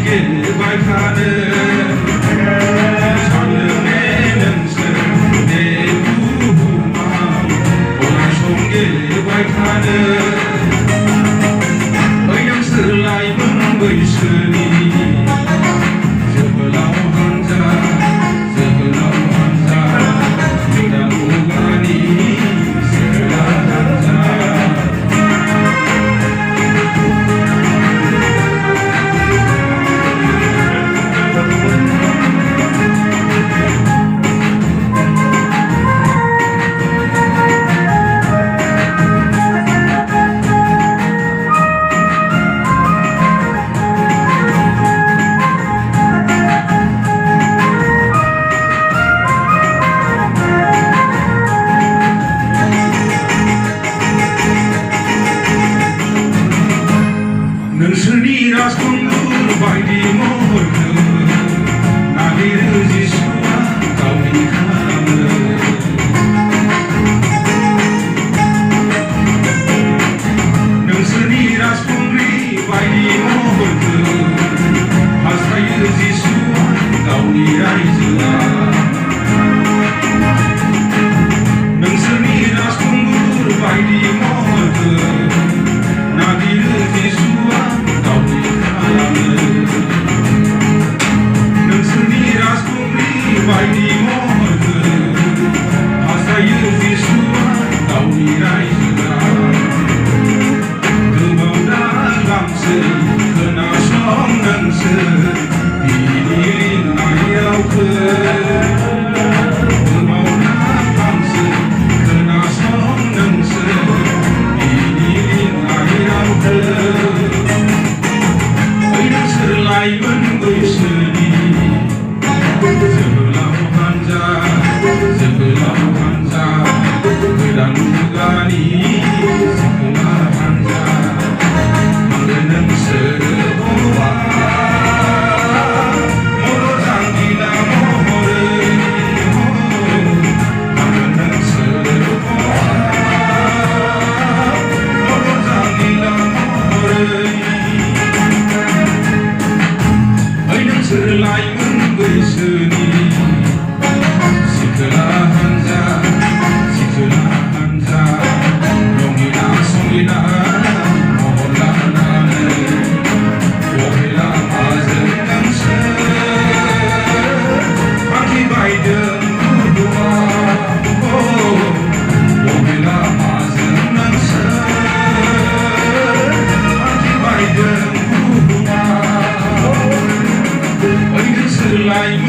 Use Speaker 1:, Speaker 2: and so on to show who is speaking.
Speaker 1: 길 밝하는 전능의 능선 내 구마음 오늘 손길 밝하는 의향슬 라임은 의스니 저걸라오 한자 저걸라오 한자 위단 우가니 슬라 한자 능선이라 손으로 바이디 모르는 나비를 지수와 가오리카는 능선이라 손으로 바이디 모르는 하사유 지수와 가오리라이즈라 능선이라 손으로 바이디 모르는 나비를 지수와 능선이라 손으로 바이디 모르는 하사유 지수와 가오리라이즈라 금없다 감스 그나성 능스 비닐인 나이아우크 금없다 감스 그나성 능스 비닐인 나이아우크 의능슬 라임은 의스니 저걸라오 한자 저걸라오 한자 의단 우가니 슬라 한자 능슬 보와 모로 장기나 모르니 능슬 보와 모로 장기나 모르니 의능슬 라임은 의스니 시크라 한자 시크라 한자 용이나 송이나 몰라 나는 오해라 맞은 능슬 바퀴바이든 구두와 오해라 맞은 능슬 바퀴바이든 구두와 의능슬 라임은